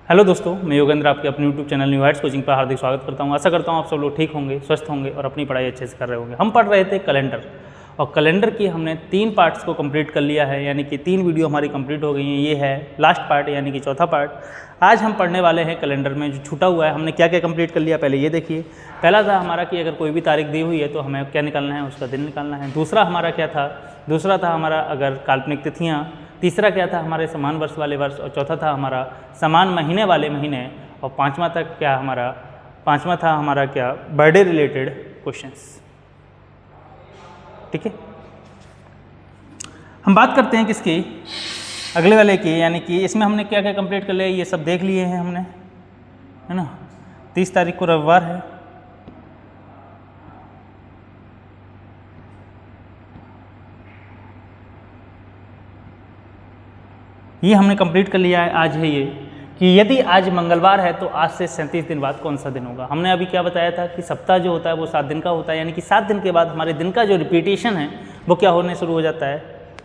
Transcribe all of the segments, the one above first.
Hello दोस्तों, मैं योगेंद्र आपके अपने YouTube channel new Heights coaching पर हार्दिक स्वागत करता हूं। आशा करता हूं आप सब लोग ठीक होंगे, स्वस्थ होंगे और अपनी पढ़ाई अच्छे से कर रहे होंगे। हम पढ़ रहे थे कैलेंडर और कैलेंडर की हमने 3 पार्ट्स को कंप्लीट कर लिया है, यानी कि 3 वीडियो हमारी कंप्लीट हो गई हैं। ये है लास्ट पार्ट यानी कि चौथा पार्ट। आज हम पढ़ने वाले हैं कैलेंडर में जो छूटा हुआ है। हमने क्या क्या कंप्लीट कर लिया पहले ये देखिए। पहला था हमारा कि अगर कोई भी तारीख दी हुई है तो हमें क्या निकालना है, उसका दिन निकालना है। दूसरा हमारा क्या था, दूसरा था हमारा अगर काल्पनिक तिथियाँ। तीसरा क्या था, हमारे समान वर्ष वाले वर्ष। और चौथा था हमारा समान महीने वाले महीने। और पांचवा था हमारा क्या, बर्थडे रिलेटेड क्वेश्चंस। ठीक है, हम बात करते हैं किसकी, अगले वाले की, यानी कि इसमें हमने क्या क्या कंप्लीट कर लिया ये सब देख लिए हैं हमने, है ना। 30 तारीख को रविवार है। ये हमने कंप्लीट कर लिया है। आज है ये कि यदि आज मंगलवार है तो आज से 37 दिन बाद कौन सा दिन होगा। हमने अभी क्या बताया था कि सप्ताह जो होता है वो 7 दिन का होता है, यानी कि 7 दिन के बाद हमारे दिन का जो रिपीटेशन है वो क्या होने शुरू हो जाता है,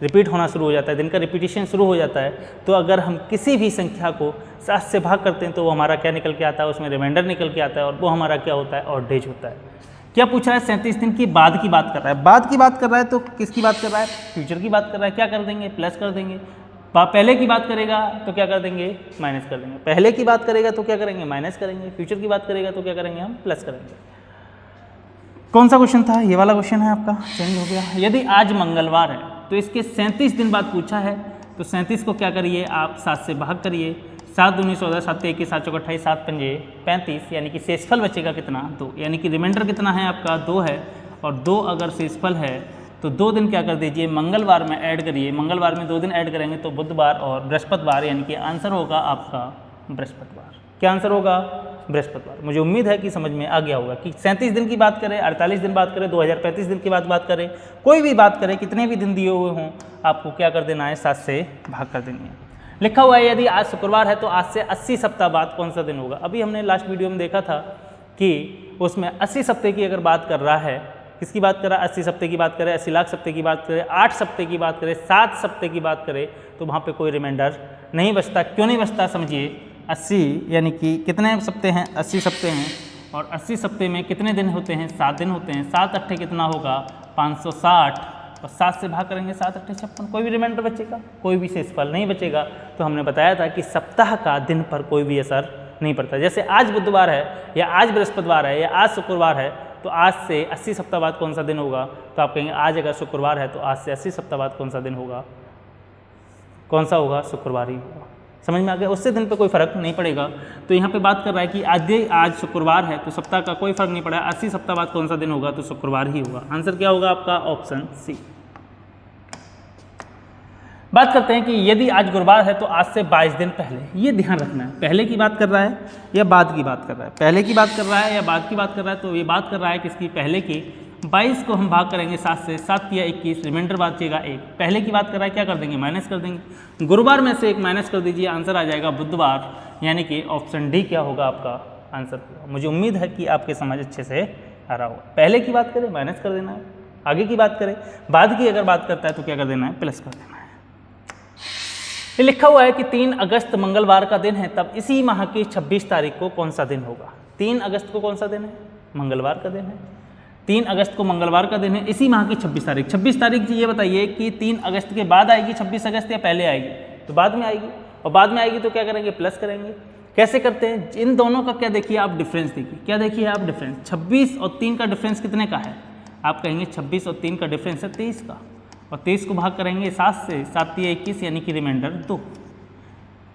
रिपीट होना शुरू हो जाता है, दिन का रिपीटेशन शुरू हो जाता है। तो अगर हम किसी भी संख्या को 7 से भाग करते हैं तो वो हमारा क्या निकल के आता है, उसमें रिमाइंडर निकल के आता है और वो हमारा क्या होता है, ऑड डेज होता है। क्या पूछ रहा है, 37 दिन की बाद की बात कर रहा है। बाद की बात कर रहा है तो किसकी बात कर रहा है, फ्यूचर की बात कर रहा है। क्या कर देंगे, प्लस कर देंगे। पहले की बात करेगा तो क्या कर देंगे, माइनस कर देंगे। पहले की बात करेगा तो क्या करेंगे, माइनस करेंगे। फ्यूचर की बात करेगा तो क्या करेंगे, हम प्लस करेंगे। कौन सा क्वेश्चन था, ये वाला क्वेश्चन है आपका, चेंज हो गया। यदि आज मंगलवार है तो इसके 37 दिन बाद पूछा है तो 37 को क्या करिए आप, 7 से भाग करिए। 7 दूनी 14, 7 21, 7 चौक 28, 7 पंजे 35, यानी कि शेषफल बचेगा कितना, 2। यानी कि रिमाइंडर कितना है आपका, 2 है। और 2 अगर शेषफल है तो 2 दिन क्या कर दीजिए, मंगलवार में ऐड करिए। मंगलवार में 2 दिन ऐड करेंगे तो बुधवार और बृहस्पतिवार, यानी कि आंसर होगा आपका बृहस्पतिवार। क्या आंसर होगा, बृहस्पतिवार। मुझे उम्मीद है कि समझ में आ गया होगा कि 37 दिन की बात करें, 48 दिन बात करें, 2035 दिन की बात करें, कोई भी बात करें, कितने भी दिन दिए हुए हों, आपको क्या कर देना है, 7 से भाग कर देनी है। लिखा हुआ है यदि आज शुक्रवार है तो आज से 80 सप्ताह बाद कौन सा दिन होगा। अभी हमने लास्ट वीडियो में देखा था कि उसमें 80 सप्ताह की अगर बात कर रहा है, किसकी बात कर रहा है, 80 सप्ताह की बात करें, 80 लाख सप्ताह की बात करें, 8 सप्ताह की बात करें, 7 सप्ताह की बात करें, तो वहाँ पे कोई रिमाइंडर नहीं बचता। क्यों नहीं बचता, समझिए। 80 यानी कि कितने सप्ताह हैं, 80 सप्ताह हैं। और 80 सप्ताह में कितने दिन होते हैं, 7 दिन होते हैं। 7 अट्ठे कितना होगा, 560। और 7 से भाग करेंगे, 7 अट्ठे 56। कोई भी रिमाइंडर बचेगा, कोई भी शेषफल नहीं बचेगा। तो हमने बताया था कि सप्ताह का दिन पर कोई भी असर नहीं पड़ता। जैसे आज बुधवार है या आज बृहस्पतिवार है या आज शुक्रवार है तो आज से 80 सप्ताह बाद कौन सा दिन होगा, तो आप कहेंगे आज अगर शुक्रवार है तो आज से 80 सप्ताह बाद कौन सा दिन होगा, कौन सा होगा, शुक्रवार ही होगा। समझ में आ गया, उससे दिन पे कोई फर्क नहीं पड़ेगा। तो यहाँ पे बात कर रहा है कि आज शुक्रवार है तो सप्ताह का कोई फर्क नहीं पड़ा। 80 सप्ताह बाद कौन सा दिन होगा, तो शुक्रवार ही होगा। आंसर क्या होगा आपका, ऑप्शन सी। बात करते हैं कि यदि आज गुरुवार है तो आज से 22 दिन पहले, ये ध्यान रखना है, पहले की बात कर रहा है या बाद की बात कर रहा है। पहले की बात कर रहा है या बाद की बात कर रहा है, तो ये बात कर रहा है किसकी, पहले की। 22 को हम भाग करेंगे 7 से, 7 या 21, रिमाइंडर बचेगा 1। पहले की बात कर रहा है, क्या कर देंगे, माइनस कर देंगे। गुरुवार में से 1 माइनस कर दीजिए, आंसर आ जाएगा बुधवार, यानी कि ऑप्शन डी क्या होगा आपका आंसर होगा। मुझे उम्मीद है कि आपके समझ अच्छे से आ रहा होगा। पहले की बात करें माइनस कर देना है, आगे की बात करें, बाद की अगर बात करता है तो क्या कर देना है, प्लस कर देना है। ये लिखा हुआ है कि 3 अगस्त मंगलवार का दिन है, तब इसी माह की 26 तारीख को कौन सा दिन होगा। 3 अगस्त को कौन सा दिन है, मंगलवार का दिन है। 3 अगस्त को मंगलवार का दिन है, इसी माह की 26 तारीख। 26 तारीख जी ये बताइए कि 3 अगस्त के बाद आएगी 26 अगस्त या पहले आएगी, तो बाद में आएगी। और बाद में आएगी तो क्या करेंगे, प्लस करेंगे। कैसे करते हैं, इन दोनों का क्या देखिए आप, डिफरेंस देखिए। क्या देखिए आप, डिफरेंस। 26 और 3 का डिफरेंस कितने का है, आप कहेंगे 26 और 3 का डिफरेंस है 23 का। और 23 को भाग करेंगे 7 से, 7 या 21, यानी कि रिमाइंडर 2।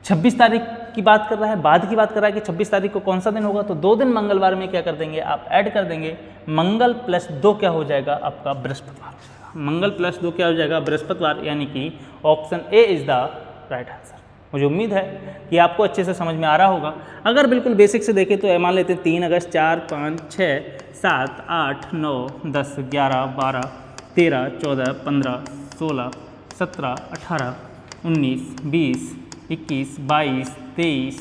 26 तारीख की बात कर रहा है, बाद की बात कर रहा है कि 26 तारीख को कौन सा दिन होगा, तो 2 दिन मंगलवार में क्या कर देंगे आप, ऐड कर देंगे। मंगल प्लस 2 क्या हो जाएगा आपका, बृहस्पतिवार हो जाएगा। मंगल प्लस 2 क्या हो जाएगा, बृहस्पतिवार, यानी कि option A is the right answer. मुझे उम्मीद है कि आपको अच्छे से समझ में आ रहा होगा। अगर बिल्कुल बेसिक से देखें तो मान लेते हैं 3 अगस्त, 4, 5, 6, 7, 8, 9, 10, 11, 12, 13, 14, 15, 16, 17, 18, 19, 20, 21, 22, 23,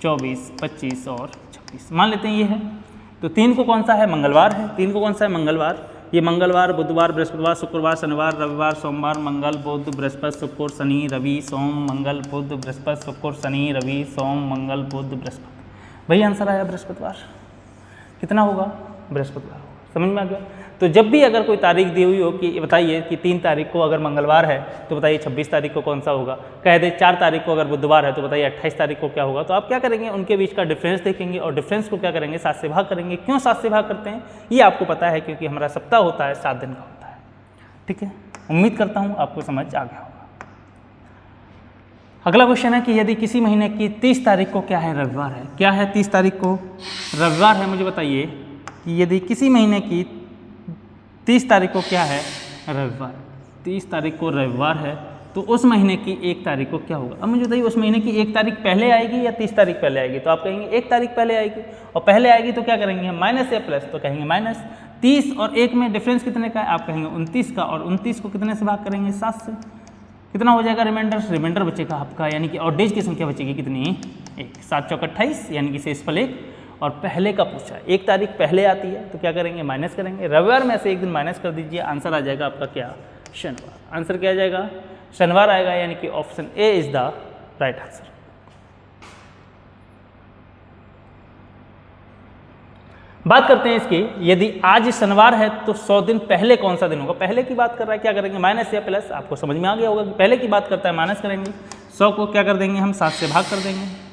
24, 25 और 26 मान लेते हैं ये है। तो 3 को कौन सा है, मंगलवार है। 3 को कौन सा है, मंगलवार। ये मंगलवार, बुधवार, बृहस्पतिवार, शुक्रवार, शनिवार, रविवार, सोमवार, मंगल, बुध, बृहस्पति, शुक्र, शनि, रवि, सोम, मंगल, बुध, बृहस्पति, शुक्र, शनि, रवि, सोम, मंगल, बुध, बृहस्पति। वही आंसर आया बृहस्पतिवार। कितना होगा? बृहस्पतिवार। समझ में आ गया? तो जब भी अगर कोई तारीख दी हुई हो कि बताइए कि 3 तारीख को अगर मंगलवार है तो बताइए 26 तारीख को कौन सा होगा, कह दे 4 तारीख को अगर बुधवार है तो बताइए 28 तारीख को क्या होगा, तो आप क्या करेंगे? उनके बीच का डिफरेंस देखेंगे और डिफरेंस को क्या करेंगे? 7 से भाग करेंगे। क्यों 7 से भाग करते हैं ये आपको पता है, क्योंकि हमारा सप्ताह होता है 7 दिन का होता है। ठीक है, उम्मीद करता हूँ आपको समझ आ गया होगा। अगला क्वेश्चन है कि यदि किसी महीने की 30 तारीख को क्या है? रविवार है। क्या है? 30 तारीख को रविवार है। मुझे बताइए कि यदि किसी महीने की 30 तारीख को क्या है? रविवार। 30 तारीख को रविवार है तो उस महीने की 1 तारीख को क्या होगा? अब मुझे बताइए उस महीने की 1 तारीख पहले आएगी या 30 तारीख पहले आएगी? तो आप कहेंगे 1 तारीख पहले आएगी, और पहले आएगी तो क्या करेंगे हम? माइनस या प्लस? तो कहेंगे माइनस। 30 और 1 में डिफरेंस कितने का है? आप कहेंगे 29 का, और 29 को कितने से भाग करेंगे? 7 से। कितना हो जाएगा रिमाइंडर बचेगा आपका, यानी कि और डेज की संख्या बचेगी कितनी? 1। 7 चौक 28, यानी कि शेषफल 1। और पहले का पूछा है, 1 तारीख पहले आती है तो क्या करेंगे? माइनस करेंगे। रविवार में से 1 दिन माइनस कर दीजिए, आंसर आ जाएगा आपका क्या? शनिवार। आंसर क्या आ जाएगा? शनिवार आएगा, यानी कि option A is the right answer. बात करते हैं इसकी, यदि आज शनिवार है तो 100 दिन पहले कौन सा दिन होगा? पहले की बात कर रहा है, क्या करेंगे? माइनस या प्लस? आपको समझ में आ गया होगा कि पहले की बात करता है माइनस करेंगे। 100 को क्या कर देंगे हम? 7 से भाग कर देंगे।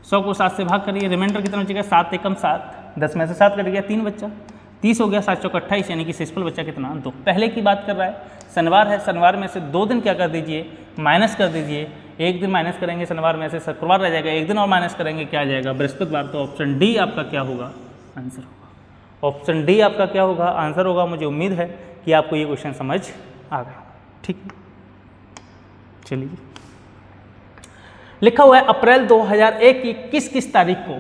100 को 7 से भाग करिए, रिमाइंडर कितना बचेगा? 7 एकम 7, 10 में से 7 कट गया, 3 बच्चा। 30 हो गया, 7 चौक 28, यानी कि शेषफल बच्चा कितना? 2। पहले की बात कर रहा है, शनिवार है, शनिवार में से 2 दिन क्या कर दीजिए? माइनस कर दीजिए। 1 दिन माइनस करेंगे शनिवार में से, शुक्रवार रह जाएगा, 1 दिन और माइनस करेंगे, क्या आ जाएगा? बृहस्पतिवार। तो ऑप्शन डी आपका क्या होगा? आंसर होगा। ऑप्शन डी आपका क्या होगा? आंसर होगा। मुझे उम्मीद है कि आपको ये क्वेश्चन समझ आ गया। ठीक है, चलिए। लिखा हुआ है अप्रैल 2001 की किस तारीख को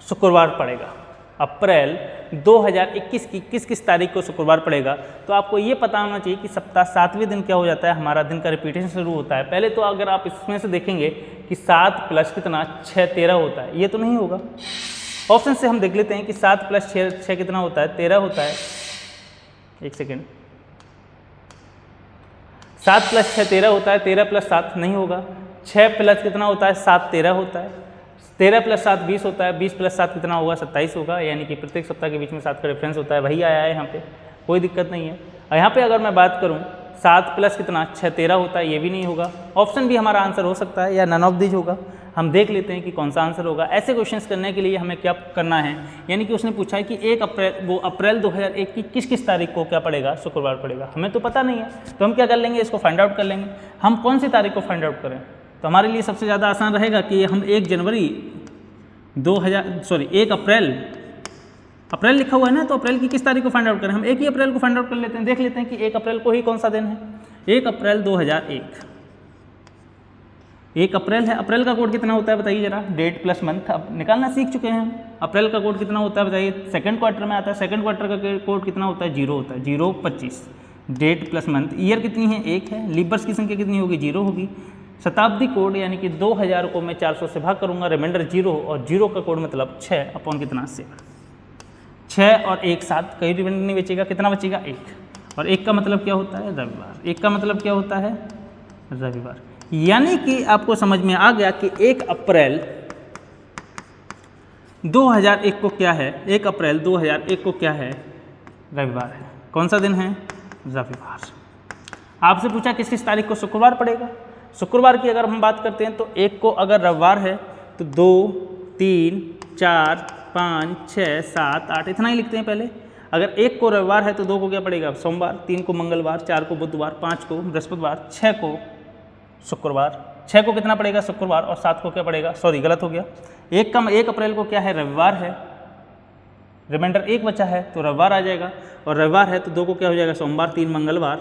शुक्रवार पड़ेगा? अप्रैल 2021 की किस तारीख को शुक्रवार पड़ेगा? तो आपको ये पता होना चाहिए कि सप्ताह 7वें दिन क्या हो जाता है? हमारा दिन का रिपीटेशन शुरू होता है। पहले तो अगर आप इसमें से देखेंगे कि 7 प्लस कितना? 6 13 होता है, ये तो नहीं होगा। ऑप्शन से हम देख लेते हैं कि 7 प्लस 6 कितना होता है? 13 होता है। एक सेकेंड, 7 प्लस 6 13 होता है, 13 प्लस 7 नहीं होगा। 6 प्लस कितना होता है? 7 13 होता है। 13 प्लस 7 20 होता है, 20 प्लस 7 कितना होगा? 27 होगा, यानी कि प्रत्येक सप्ताह के बीच में 7 का डिफरेंस होता है। वही आया है यहाँ पे, कोई दिक्कत नहीं है। और यहाँ पे अगर मैं बात करूँ 7 प्लस कितना? 6 13 होता है, ये भी नहीं होगा। ऑप्शन भी हमारा आंसर हो सकता है या नन ऑफ दीज होगा। हम देख लेते हैं कि कौन सा आंसर होगा। ऐसे क्वेश्चंस करने के लिए हमें क्या करना है, यानी कि उसने पूछा है कि 1 अप्रैल 2001 की किस तारीख को क्या पड़ेगा? शुक्रवार पड़ेगा। हमें तो पता नहीं है, तो हम क्या कर लेंगे? इसको फाइंड आउट कर लेंगे। हम कौन सी तारीख को फाइंड आउट करें? तो हमारे लिए सबसे ज़्यादा आसान रहेगा कि हम 1 अप्रैल लिखा हुआ है ना, तो अप्रैल की किस तारीख को फाइंड आउट करें? हम 1 ही अप्रैल को फाइंड आउट कर लेते हैं। देख लेते हैं कि 1 अप्रैल को ही कौन सा दिन है? 1 अप्रैल 2001। 1 अप्रैल है। अप्रैल का कोड कितना होता है बताइए जरा? डेट प्लस मंथ अब निकालना सीख चुके हैं हम। अप्रैल का कोड कितना होता है बताइए? सेकंड क्वार्टर में आता है। सेकंड क्वार्टर का कोड कितना होता है? 0 होता है। 0 25, डेट प्लस मंथ। ईयर कितनी है? 1 है। लीप वर्ष की संख्या कितनी होगी? 0 होगी। शताब्दी कोड यानी कि 2000 को मैं 400 से भाग करूंगा, रिमाइंडर 0, और 0 का कोड मतलब 6 अपॉन कितना? 7। 6 और 1 7, कहीं रिमाइंडर नहीं बचेगा। कितना बचेगा? 1। और 1 का मतलब क्या होता है? रविवार। 1 का मतलब क्या होता है? रविवार। यानी कि आपको समझ में आ गया कि 1 अप्रैल 2001 को क्या है? 1 अप्रैल 2001 को क्या है? रविवार है। कौन सा दिन है? रविवार। आपसे पूछा किस तारीख को शुक्रवार पड़ेगा? शुक्रवार की अगर हम बात करते हैं तो 1 को अगर रविवार है तो 2 3 4 5 6 7 8 इतना ही लिखते हैं पहले। अगर 1 को रविवार है तो 2 को क्या पड़ेगा? सोमवार, 3 को मंगलवार, 4 को बुधवार, 5 को बृहस्पतिवार, 6 को शुक्रवार। 6 को कितना पड़ेगा? शुक्रवार। और 7 को क्या पड़ेगा? सॉरी गलत हो गया। 1 अप्रैल को क्या है? रविवार है। रिमाइंडर 1 बचा है तो रविवार आ जाएगा। और रविवार है तो 2 को क्या हो जाएगा? सोमवार, 3 मंगलवार,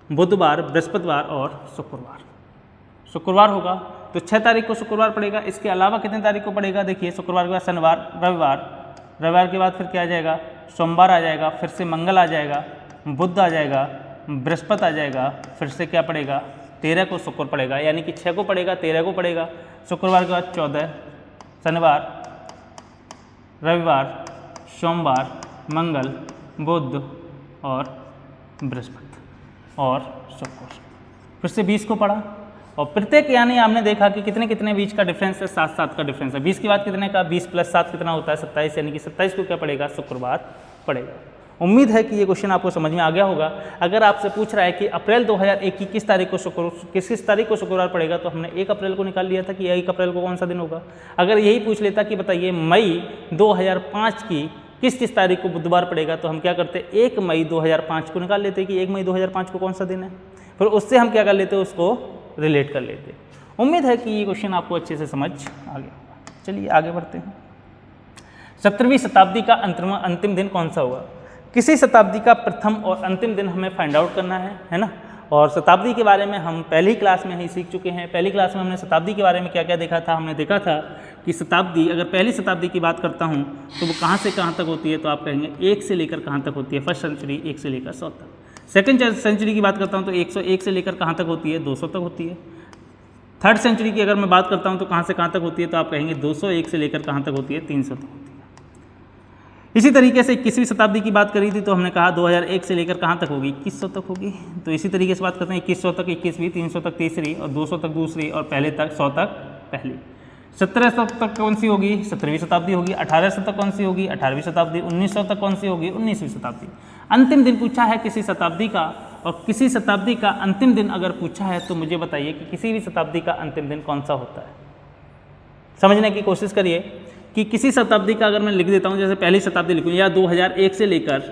बुधवार, बृहस्पतिवार और शुक्रवार। शुक्रवार होगा तो 6 तारीख को शुक्रवार पड़ेगा। इसके अलावा कितने तारीख को पड़ेगा? देखिए, शुक्रवार के बाद शनिवार, रविवार के बाद फिर क्या आ जाएगा? सोमवार आ जाएगा, फिर से मंगल आ जाएगा, बुध आ जाएगा, बृहस्पति आ जाएगा, फिर से क्या पड़ेगा? 13 को शुक्र पड़ेगा, यानी कि 6 को पड़ेगा, 13 को पड़ेगा। शुक्रवार के बाद 14, शनिवार, रविवार, सोमवार, मंगल, बुध, और बृहस्पति और शुक्र। फिर से 20 को पढ़ा और प्रत्येक यानी आपने देखा कि कितने कितने बीच का डिफरेंस है, 7-7 का डिफरेंस है। 20 के बाद कितने का, 20 + 7 कितना होता है 27, यानी कि 27 को क्या पड़ेगा, शुक्रवार पड़ेगा। उम्मीद है कि ये क्वेश्चन आपको समझ में आ गया होगा। अगर आपसे पूछ रहा है कि अप्रैल 2001 की किस तारीख को शुक्रवार पड़ेगा, तो हमने 1 अप्रैल को निकाल लिया था कि 1 अप्रैल को कौन सा दिन होगा। अगर यही पूछ लेता कि बताइए मई 2005 की किस तारीख को बुधवार पड़ेगा, तो हम क्या करते, 1 मई 2005 को निकाल लेते कि 1 मई 2005 को कौन सा दिन है, फिर उससे हम क्या कर लेते, उसको रिलेट कर लेते। उम्मीद है कि ये क्वेश्चन आपको अच्छे से समझ आ गया होगा। चलिए आगे बढ़ते हैं। 17वीं शताब्दी का अंतिम दिन कौन सा होगा। किसी शताब्दी का प्रथम और अंतिम दिन हमें फाइंड आउट करना है ना। और शताब्दी के बारे में हम पहली क्लास में ही सीख चुके हैं। पहली क्लास में हमने शताब्दी के बारे में क्या क्या देखा था। हमने देखा था कि शताब्दी, अगर पहली शताब्दी की बात करता हूँ तो वो कहाँ से कहाँ तक होती है, तो आप कहेंगे 1 से लेकर कहाँ तक होती है, फर्स्ट सेंचुरी 1 से लेकर 100 तक। सेकेंड सेंचुरी की बात करता हूँ तो 101 से लेकर कहाँ तक होती है, 200 तक होती है। थर्ड सेंचुरी की अगर मैं बात करता हूँ तो कहाँ से कहाँ तक होती है, तो आप कहेंगे 201 से लेकर कहाँ तक होती है, 300 तक होती है। इसी तरीके से 21वीं शताब्दी की बात करी थी तो हमने कहा 2001 से लेकर कहाँ तक होगी, 2100 तक होगी। तो इसी तरीके से बात करते हैं 2100 तक 21वीं, 300 तक तीसरी और 200 तक दूसरी और पहले तक 100 तक पहली। 1700 तक कौन सी होगी, 17वीं शताब्दी होगी। 1800 तक कौन सी होगी, 18वीं शताब्दी। 1900 तक कौन सी होगी, 19वीं शताब्दी। अंतिम दिन पूछा है किसी शताब्दी का, और किसी शताब्दी का अंतिम दिन अगर पूछा है तो मुझे बताइए कि किसी भी शताब्दी का अंतिम दिन कौन सा होता है। समझने की कोशिश करिए कि किसी शताब्दी का अगर मैं लिख देता हूँ, जैसे पहली शताब्दी लिखूँ या 2001 से लेकर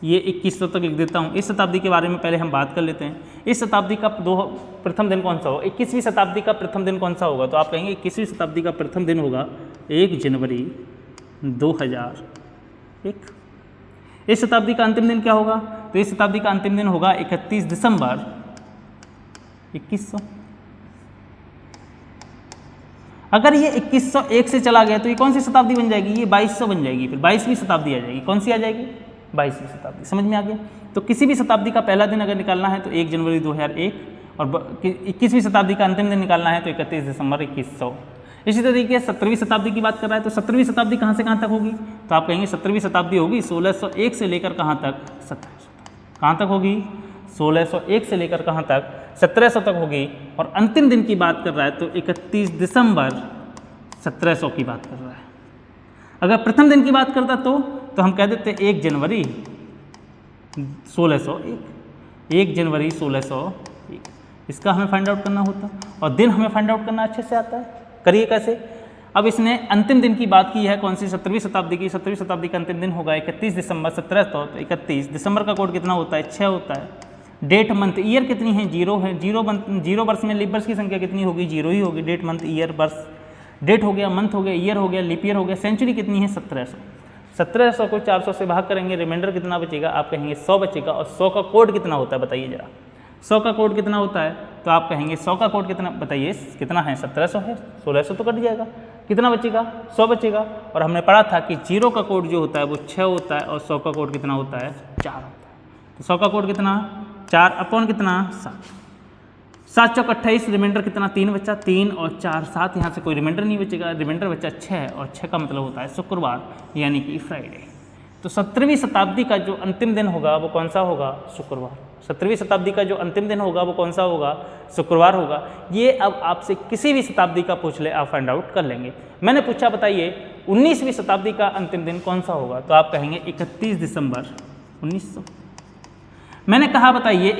ये 2100 तक लिख देता हूँ। इस शताब्दी के बारे में पहले हम बात कर लेते हैं। इस शताब्दी का प्रथम दिन कौन सा होगा, 21वीं शताब्दी का प्रथम दिन कौन सा होगा, तो आप कहेंगे 21वीं शताब्दी का प्रथम दिन होगा 1 जनवरी 2001। इस शताब्दी का अंतिम दिन क्या होगा, तो इस शताब्दी का अंतिम दिन होगा 31 दिसंबर 2100। अगर ये 2101 से चला गया तो ये कौन सी शताब्दी बन जाएगी, ये 2200 बन जाएगी। फिर 22वीं शताब्दी आ जाएगी। कौन सी आ जाएगी, 22वीं शताब्दी। समझ में आ गया। तो किसी भी शताब्दी का पहला दिन अगर निकालना है तो 1 जनवरी 2001, और 21वीं शताब्दी का अंतिम दिन निकालना है तो 31 दिसंबर 2100। इसी तरीके से 17वीं शताब्दी की बात कर रहा है तो 17वीं शताब्दी कहाँ से कहाँ तक होगी, तो आप कहेंगे 17वीं शताब्दी होगी 1601 से लेकर कहाँ तक, 1700। कहाँ तक होगी, 1601 से लेकर कहाँ तक, 1700 तक होगी। और अंतिम दिन की बात कर रहा है तो 31 दिसंबर 1700 की बात कर रहा है। अगर प्रथम दिन की बात करता तो हम कह देते 1 जनवरी 1601, 1 जनवरी 1601। इसका हमें फाइंड आउट करना होता, और दिन हमें फाइंड आउट करना अच्छे से आता है। करिए कैसे। अब इसने अंतिम दिन की बात की है, कौन सी, 17वीं शताब्दी की। 17वीं शताब्दी का अंतिम दिन होगा 31 दिसंबर 1700। तो 31 दिसंबर का कोड कितना होता है, 6 होता है। डेट मंथ ईयर कितनी है, 0 है। 0 वर्ष में लीप वर्ष की संख्या कितनी होगी, 0 ही होगी। डेट मंथ ईयर वर्ष, डेट हो गया, मंथ हो गया, ईयर हो गया, लीप ईयर हो गया। सेंचुरी कितनी है, 1700। 1700 को 400 से भाग करेंगे, रिमाइंडर कितना बचेगा, आप कहेंगे 100 बचेगा। और 100 का कोड कितना होता है बताइए जरा, 100 का कोड कितना होता है, तो आप कहेंगे 100 का कोड कितना, बताइए कितना है, 1700 है। 1600 तो कट जाएगा, कितना बचेगा, 100 बचेगा। और हमने पढ़ा था कि 0 का कोड जो होता है वो 6 होता है, और 100 का कोड कितना होता है, 4 होता है। तो 100 का कोड कितना, 4 अपॉन कितना, 7। 7 चौक 28, रिमाइंडर कितना, 3 बचा, 3 और 4 7। यहाँ से कोई रिमाइंडर नहीं बचेगा, रिमाइंडर बचा 6, और 6 का मतलब होता है शुक्रवार, यानी कि फ्राइडे। तो 17वीं शताब्दी का जो अंतिम दिन होगा वो कौन सा होगा, शुक्रवार। 17वीं शताब्दी का जो अंतिम दिन होगा वो कौन सा होगा, शुक्रवार होगा। ये अब आपसे किसी भी शताब्दी का पूछ ले, आप फाइंड आउट कर लेंगे। मैंने पूछा बताइए 19वीं शताब्दी का अंतिम दिन कौन सा होगा, तो आप कहेंगे 31 दिसंबर 1900। मैंने कहा बताइए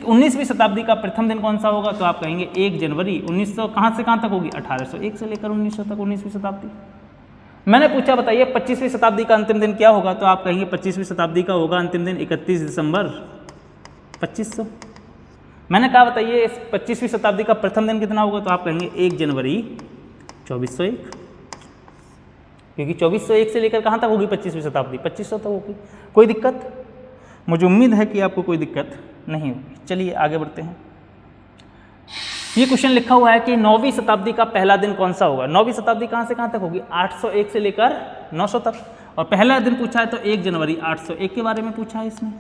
19वीं शताब्दी का प्रथम दिन कौन सा होगा, तो आप कहेंगे 1 जनवरी 1900। कहाँ से कहाँ तक होगी, 1801 से लेकर 1900 तक, 19वीं शताब्दी। मैंने पूछा बताइए 25वीं शताब्दी का अंतिम दिन क्या होगा, तो आप कहेंगे 25वीं शताब्दी का होगा अंतिम दिन 31 दिसंबर 2500। मैंने कहा बताइए 25वीं शताब्दी का प्रथम दिन कितना होगा, तो आप कहेंगे 1 जनवरी 2401, क्योंकि 2401 से लेकर कहाँ तक होगी 25वीं शताब्दी, 2500 तक होगी। कोई दिक्कत, मुझे उम्मीद है कि आपको कोई दिक्कत नहीं होगी। चलिए आगे बढ़ते हैं। ये क्वेश्चन लिखा हुआ है कि 9वीं शताब्दी का पहला दिन कौन सा होगा। 9वीं शताब्दी कहाँ से कहाँ तक होगी, 801 से लेकर 900 तक। और पहला दिन पूछा है तो 1 जनवरी 801 के बारे में पूछा है इसमें।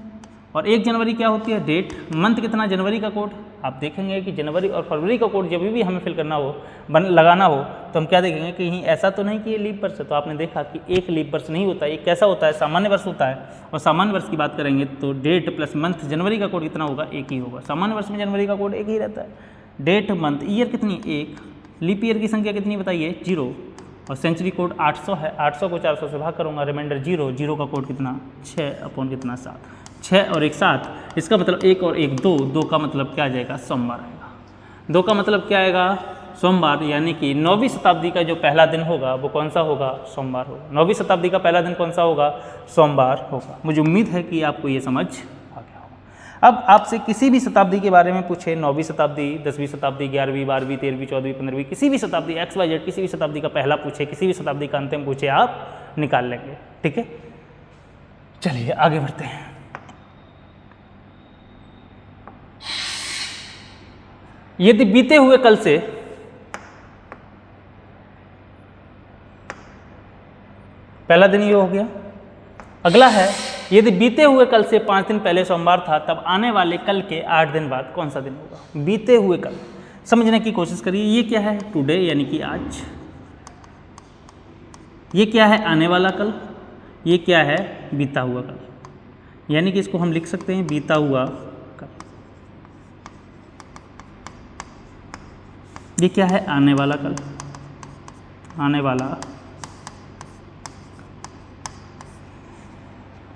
और 1 जनवरी क्या होती है, डेट। मंथ कितना, जनवरी का कोड। आप देखेंगे कि जनवरी और फरवरी का कोड जब भी हमें फिल करना हो, लगाना हो, तो हम क्या देखेंगे कि कहीं ऐसा तो नहीं कि ये लीप वर्ष है। तो आपने देखा कि एक लीप वर्ष नहीं होता, ये कैसा होता है, सामान्य वर्ष होता है। और सामान्य वर्ष की बात करेंगे तो डेट प्लस मंथ, जनवरी का कोड कितना होगा, एक ही होगा। सामान्य वर्ष में जनवरी का कोड एक ही रहता है। डेट मंथ ईयर कितनी, एक। लीप ईयर की संख्या कितनी बताइए, 0। और सेंचुरी कोड 800 है, 800 को 400 से भाग करूँगा, रिमाइंडर 0, 0 का कोड कितना, 6 कितना 7, 6 और 1 7। इसका मतलब 1 और 1 2, 2 का मतलब क्या आ जाएगा, सोमवार आएगा। 2 का मतलब क्या आएगा, सोमवार। यानी कि 9वीं शताब्दी का जो पहला दिन होगा वो कौन सा होगा, सोमवार होगा। 9वीं शताब्दी का पहला दिन कौन सा होगा, सोमवार होगा। मुझे उम्मीद है कि आपको ये समझ आ गया होगा। अब आपसे किसी भी शताब्दी के बारे में पूछे, 9वीं शताब्दी, 10वीं शताब्दी, 11वीं, 12वीं, 13वीं, 14वीं, 15वीं, किसी भी शताब्दी XYZ, किसी भी शताब्दी का पहला पूछे, किसी भी शताब्दी का अंतिम पूछे, आप निकाल लेंगे। ठीक है, चलिए आगे बढ़ते हैं। यदि बीते हुए कल से पहला दिन ये हो गया। अगला है, यदि बीते हुए कल से 5 दिन पहले सोमवार था, तब आने वाले कल के 8 दिन बाद कौन सा दिन होगा। बीते हुए कल समझने की कोशिश करिए। ये क्या है, टुडे यानी कि आज। ये क्या है, आने वाला कल। ये क्या है, बीता हुआ कल। यानी कि इसको हम लिख सकते हैं बीता हुआ कल। ये क्या है, आने वाला कल, आने वाला।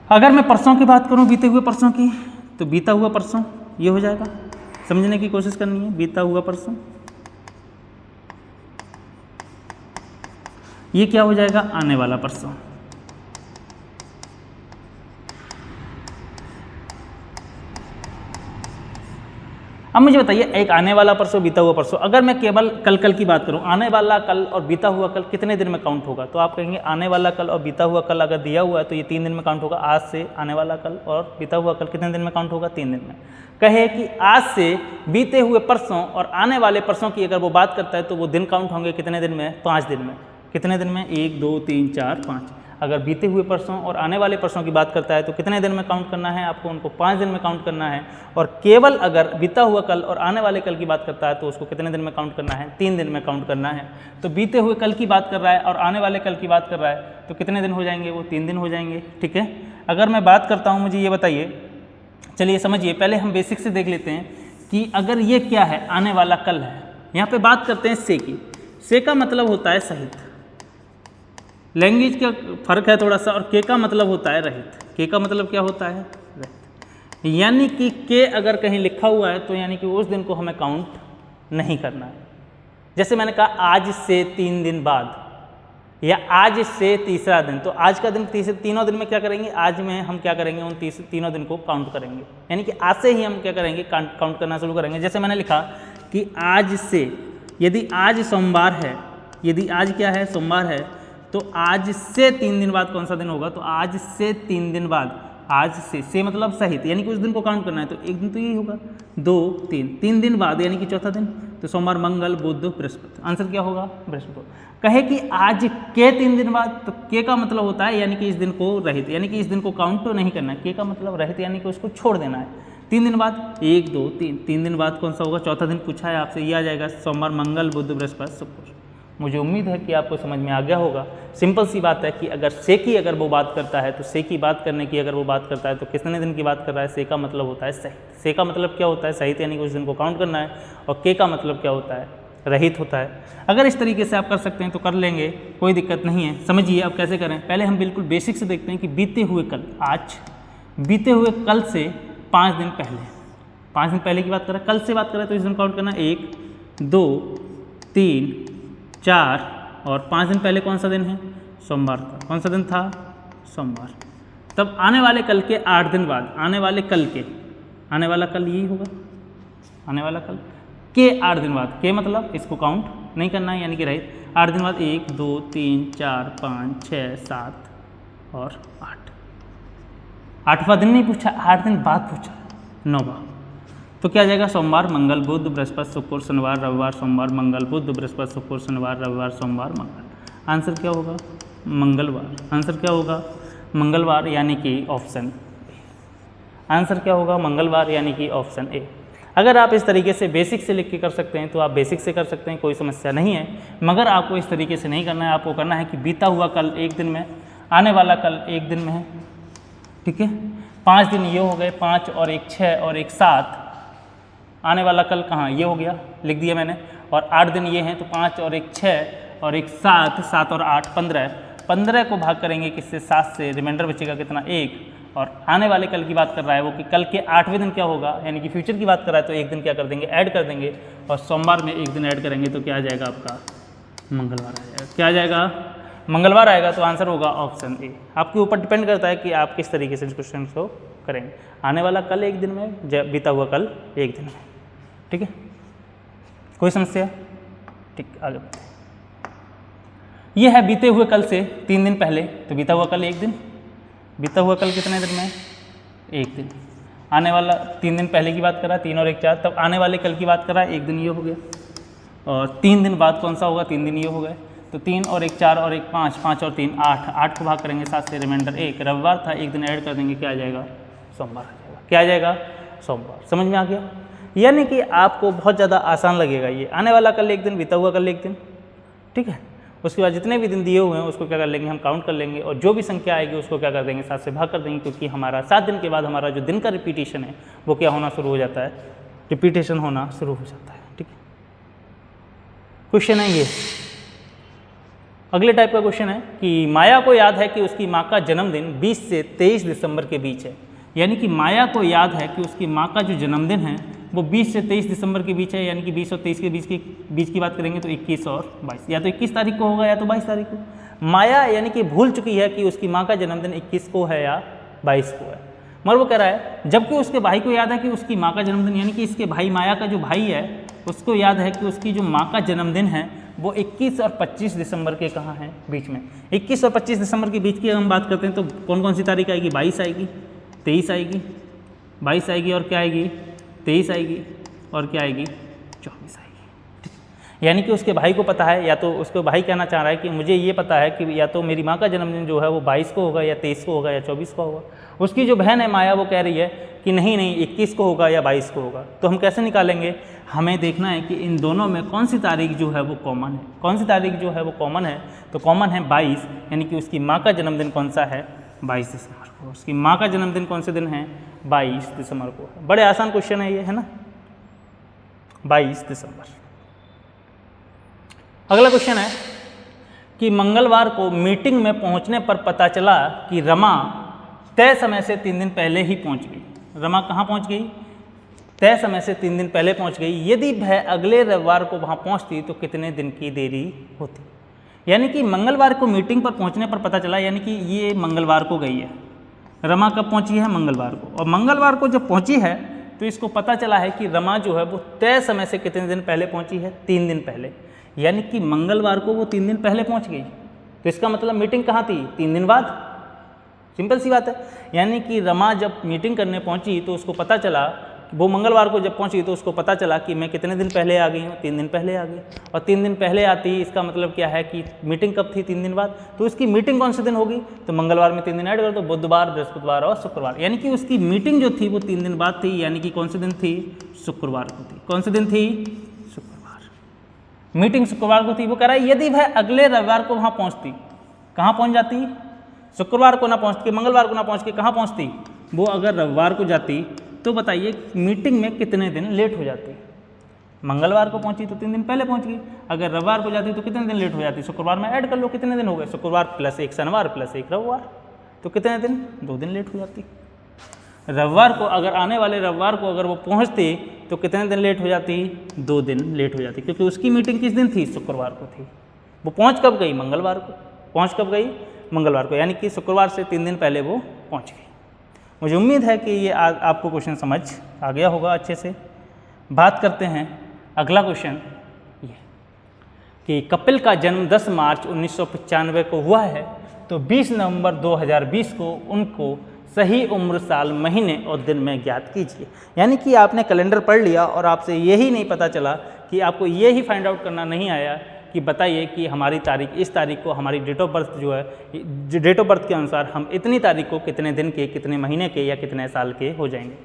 अगर मैं परसों की बात करूं, बीते हुए परसों की, तो बीता हुआ परसों ये हो जाएगा। समझने की कोशिश करनी है, बीता हुआ परसों। ये क्या हो जाएगा, आने वाला परसों। अब मुझे बताइए, एक आने वाला परसों, बीता हुआ परसों। अगर मैं केवल कल की बात करूं, आने वाला कल और बीता हुआ कल कितने दिन में काउंट होगा, तो आप कहेंगे आने वाला कल और बीता हुआ कल अगर दिया हुआ है तो ये 3 दिन में काउंट होगा। आज से आने वाला कल और बीता हुआ कल कितने दिन में काउंट होगा, 3 दिन में। कहे कि आज से बीते हुए परसों और आने वाले परसों की अगर वो बात करता है तो वो दिन काउंट होंगे कितने दिन में, 5 दिन में। कितने दिन में, 1 2 3 4 5। अगर बीते हुए परसों और आने वाले परसों की बात करता है तो कितने दिन में काउंट करना है आपको, उनको 5 दिन में काउंट करना है। और केवल अगर बीता हुआ कल और आने वाले कल की बात करता है तो उसको कितने दिन में काउंट करना है, 3 दिन में काउंट करना है। तो बीते हुए कल की बात कर रहा है और आने वाले कल की बात कर रहा है तो कितने दिन हो जाएंगे, वो 3 दिन हो जाएंगे। ठीक है, अगर मैं बात करता हूँ, मुझे ये बताइए, चलिए समझिए, पहले हम बेसिक से देख लेते हैं कि अगर ये क्या है, आने वाला कल है। यहाँ पे बात करते हैं से की। से का मतलब होता है सहित, लैंग्वेज का फर्क है थोड़ा सा। और के का मतलब होता है रहित। के का मतलब क्या होता है, रहित। यानी कि के अगर कहीं लिखा हुआ है तो यानी कि उस दिन को हमें काउंट नहीं करना है। जैसे मैंने कहा आज से 3 दिन बाद या आज से तीसरा दिन, तो आज का दिन तीनों दिन में क्या करेंगे, आज में हम क्या करेंगे, उन तीनों दिन को काउंट करेंगे। यानी कि आज से ही हम क्या करेंगे, काउंट करना शुरू करेंगे। जैसे मैंने लिखा कि आज से, यदि आज सोमवार है, यदि आज क्या है, सोमवार है, तो आज से 3 दिन बाद कौन सा दिन होगा, तो आज से 3 दिन बाद, आज से मतलब सहित, यानी कि उस दिन को काउंट करना है। तो एक दिन तो यही होगा, 2 3 दिन बाद यानी कि चौथा दिन, तो सोमवार मंगल बुध बृहस्पति। आंसर क्या होगा, बृहस्पति। कहे कि आज के 3 दिन बाद, तो के का मतलब होता है यानी कि इस दिन को रहित, यानी कि इस दिन को काउंट तो नहीं करना है। के का मतलब रहित यानी कि उसको छोड़ देना है। 3 दिन बाद, 1 2 3 दिन बाद कौन सा होगा, चौथा दिन पूछा है आपसे, ये आ जाएगा सोमवार मंगल बुध बृहस्पति शुक्र। मुझे उम्मीद है कि आपको समझ में आ गया होगा। सिंपल सी बात है कि अगर से की अगर वो बात करता है तो से की बात करने की अगर वो बात करता है तो कितने दिन की बात कर रहा है, से का मतलब होता है सहित। से का मतलब क्या होता है, सहित, यानी कि उस दिन को काउंट करना है। और के का मतलब क्या होता है, रहित होता है। अगर इस तरीके से आप कर सकते हैं तो कर लेंगे, कोई दिक्कत नहीं है। समझिए अब कैसे करें। पहले हम बिल्कुल बेसिक से देखते हैं कि बीते हुए कल, आज बीते हुए कल से 5 दिन पहले, 5 दिन पहले की बात करें, कल से बात करें तो इस दिन काउंट करना 1 2 3 4 और 5 दिन पहले कौन सा दिन है, सोमवार था। कौन सा दिन था, सोमवार। तब आने वाले कल के 8 दिन बाद, आने वाले कल के, आने वाला कल यही होगा, आने वाला कल के 8 दिन बाद। के मतलब इसको काउंट नहीं करना है, यानी कि रहित। 8 दिन बाद 1 2 3 4 5 6 7 और 8। 8वां दिन नहीं पूछा, 8 दिन बाद पूछा, 9वां। तो क्या आ जाएगा, सोमवार मंगल बुध बृहस्पति शुक्र शनिवार रविवार, सोमवार मंगल बुध बृहस्पति शुक्र शनिवार रविवार सोमवार मंगल। आंसर क्या होगा, मंगलवार। आंसर क्या होगा, मंगलवार, यानी कि ऑप्शन ए। आंसर क्या होगा, मंगलवार, यानी कि ऑप्शन ए। अगर आप इस तरीके से बेसिक से लिख के कर सकते हैं तो आप बेसिक से कर सकते हैं, कोई समस्या नहीं है। मगर आपको इस तरीके से नहीं करना है, आपको करना है कि बीता हुआ कल एक दिन में, आने वाला कल एक दिन में है, ठीक है। 5 दिन ये हो गए, 5 और 1 6 और 1 7, आने वाला कल कहाँ, ये हो गया, लिख दिया मैंने। और 8 दिन ये हैं, तो 5 और 1 6 और 1 7, 7 और 8 15, 15 को भाग करेंगे किससे, 7 से, रिमाइंडर बचेगा कितना, 1। और आने वाले कल की बात कर रहा है वो कि कल के 8वें दिन क्या होगा, यानी कि फ्यूचर की बात कर रहा है, तो एक दिन क्या कर देंगे, ऐड कर देंगे। और सोमवार में एक दिन ऐड करेंगे तो क्या आ जाएगा आपका, मंगलवार आ जाएगा। क्या आ जाएगा, मंगलवार आएगा। तो आंसर होगा ऑप्शन ए। आपके ऊपर डिपेंड करता है कि आप किस तरीके से इस क्वेश्चन को करेंगे। आने वाला कल एक दिन में, बीता हुआ कल एक दिन में, ठीक है। कोई समस्या, ठीक, आगे बढ़ते हैं। ये है बीते हुए कल से 3 दिन पहले, तो बीता हुआ कल एक दिन, बीता हुआ कल कितने दिन में, एक दिन। आने वाला 3 दिन पहले की बात कर रहा है, 3 और 1 4, तब आने वाले कल की बात कर रहा है, एक दिन ये हो गया। और 3 दिन बाद कौन सा होगा, 3 दिन ये हो गए। तो 3 और 1 4 और 1 5, 5 और 3 8, 8 को भाग करेंगे 7 से, रिमाइंडर 1, रविवार था, एक दिन ऐड कर देंगे, क्या आ जाएगा, सोमवार आ जाएगा। क्या आ जाएगा, सोमवार। समझ में आ गया। यानी कि आपको बहुत ज़्यादा आसान लगेगा ये। आने वाला कल एक दिन, बीता हुआ कल एक दिन, ठीक है। उसके बाद जितने भी दिन दिए हुए हैं उसको क्या कर लेंगे, हम काउंट कर लेंगे, और जो भी संख्या आएगी उसको क्या कर देंगे, 7 से भाग कर देंगे, क्योंकि हमारा 7 दिन के बाद हमारा जो दिन का रिपीटेशन है वो क्या होना शुरू हो जाता है, रिपीटेशन होना शुरू हो जाता है, ठीक है। क्वेश्चन है ये, अगले टाइप का क्वेश्चन है कि माया को याद है कि उसकी माँ का जन्मदिन 20 से 23 दिसंबर के बीच है। यानी कि माया को याद है कि उसकी माँ का जो जन्मदिन है वो 20 से 23 दिसंबर के बीच है। यानी कि 20 और 23 के बीच की बात करेंगे तो 21 और 22, या तो 21 तारीख को होगा या तो 22 तारीख को। माया यानी कि भूल चुकी है कि उसकी माँ का जन्मदिन 21 को है या 22 को है। मगर वो कह रहा है जबकि उसके भाई को याद है कि उसकी माँ का जन्मदिन, यानी कि इसके भाई, माया का जो भाई है उसको याद है कि उसकी जो माँ का जन्मदिन है वो 21 और 25 दिसंबर के कहाँ हैं, बीच में। 21 और 25 दिसंबर के बीच की हम बात करते हैं तो कौन कौन सी तारीख आएगी, 22 आएगी, 23 आएगी, 22 आएगी, और क्या आएगी, 23 आएगी, और क्या आएगी, 24 आएगी। यानी कि उसके भाई को पता है, या तो उसको भाई कहना चाह रहा है कि मुझे ये पता है कि या तो मेरी माँ का जन्मदिन जो है वो 22 को होगा या 23 को होगा या 24 को होगा। उसकी जो बहन है माया वो कह रही है कि नहीं नहीं 21 को होगा या 22 को होगा। तो हम कैसे निकालेंगे, हमें देखना है कि इन दोनों में कौन सी तारीख जो है वो कॉमन है। कौन सी तारीख जो है वो कॉमन है, तो कॉमन है 22, यानी कि उसकी माँ का जन्मदिन कौन सा है, 22 दिसंबर को। उसकी माँ का जन्मदिन कौन से दिन है, 22 दिसंबर को। बड़े आसान क्वेश्चन है ये, है ना, 22 दिसंबर। अगला क्वेश्चन है कि मंगलवार को मीटिंग में पहुंचने पर पता चला कि रमा तय समय से 3 दिन पहले ही पहुंच गई। रमा कहाँ पहुंच गई, तय समय से 3 दिन पहले पहुंच गई। यदि वह अगले रविवार को वहां पहुंचती तो कितने दिन की देरी होती। यानी कि मंगलवार को मीटिंग पर पहुंचने पर पता चला, यानी कि ये मंगलवार को गई है, रमा कब पहुंची है, मंगलवार को। और मंगलवार को जब पहुंची है तो इसको पता चला है कि रमा जो है वो तय समय से कितने दिन पहले पहुंची है, 3 दिन पहले। यानी कि मंगलवार को वो 3 दिन पहले पहुंच गई। तो इसका मतलब मीटिंग कहाँ थी, 3 दिन बाद। सिंपल सी बात है। यानी कि रमा जब मीटिंग करने पहुंची तो उसको पता चला, वो मंगलवार को जब पहुंची तो उसको पता चला कि मैं कितने दिन पहले आ गई हूँ, 3 दिन पहले आ गई। और 3 दिन पहले आती, इसका मतलब क्या है कि मीटिंग कब थी, 3 दिन बाद। तो उसकी मीटिंग कौन से दिन होगी, तो मंगलवार में 3 दिन ऐड कर दो, बुधवार, बृहस्पतिवार और शुक्रवार। यानी कि उसकी मीटिंग जो थी वो 3 दिन बाद थी। यानी कि कौन से दिन थी, शुक्रवार को थी। कौन से दिन थी, शुक्रवार। मीटिंग शुक्रवार को थी। वो कह रहा है यदि वह अगले रविवार को वहाँ पहुँचती, कहाँ पहुँच जाती, शुक्रवार को ना पहुँच के, मंगलवार को ना पहुँच के कहाँ पहुँचती, वो अगर रविवार को जाती तो बताइए मीटिंग में कितने दिन लेट हो जाती। मंगलवार को पहुंची तो 3 दिन पहले पहुंच गई। अगर रविवार को जाती तो कितने दिन लेट हो जाती, शुक्रवार में ऐड कर लो, कितने दिन हो गए, शुक्रवार प्लस 1 शनिवार प्लस 1 रविवार, तो कितने दिन, 2 दिन लेट हो जाती। रविवार को अगर आने वाले रविवार को अगर वो पहुंचती तो कितने दिन लेट हो जाती, 2 दिन लेट हो जाती, क्योंकि उसकी मीटिंग किस दिन थी, शुक्रवार को थी। वो पहुँच कब गई, मंगलवार को। पहुँच कब गई, मंगलवार को। यानी कि शुक्रवार से 3 दिन पहले वो पहुँच गई। मुझे उम्मीद है कि ये आपको क्वेश्चन समझ आ गया होगा अच्छे से। बात करते हैं अगला क्वेश्चन ये कि कपिल का जन्म 10 मार्च 1995 को हुआ है, तो 20 नवंबर 2020 को उनको सही उम्र, साल, महीने और दिन में ज्ञात कीजिए। यानी कि आपने कैलेंडर पढ़ लिया और आपसे यही नहीं पता चला कि आपको ये ही फाइंड आउट करना नहीं आया कि बताइए कि हमारी तारीख, इस तारीख को हमारी डेट ऑफ बर्थ जो है, डेट ऑफ बर्थ के अनुसार हम इतनी तारीख को कितने दिन के, कितने महीने के या कितने साल के हो जाएंगे।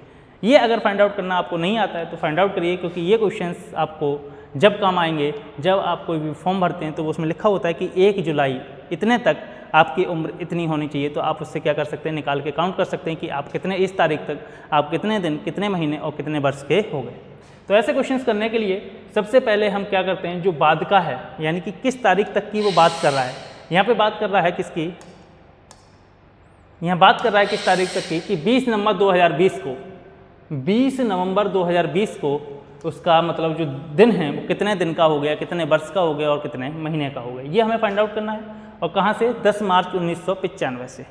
ये अगर फाइंड आउट करना आपको नहीं आता है तो फाइंड आउट करिए, क्योंकि ये क्वेश्चंस आपको जब काम आएंगे, जब आप कोई भी फॉर्म भरते हैं तो उसमें लिखा होता है कि 1 जुलाई इतने तक आपकी उम्र इतनी होनी चाहिए। तो आप उससे क्या कर सकते हैं, निकाल के काउंट कर सकते हैं कि आप कितने इस तारीख तक आप कितने दिन, कितने महीने और कितने वर्ष के हो गए। तो ऐसे क्वेश्चंस करने के लिए सबसे पहले हम क्या करते हैं, जो बाद का है यानी कि किस तारीख तक की वो बात कर रहा है। यहाँ पे बात कर रहा है किसकी, यहाँ बात कर रहा है किस तारीख तक की, कि 20 नवंबर 2020 को, 20 नवंबर 2020 को उसका मतलब जो दिन है वो कितने दिन का हो गया, कितने वर्ष का हो गया और कितने महीने का हो गया, ये हमें फाइंड आउट करना है। और कहाँ से, 10 मार्च 1995 से।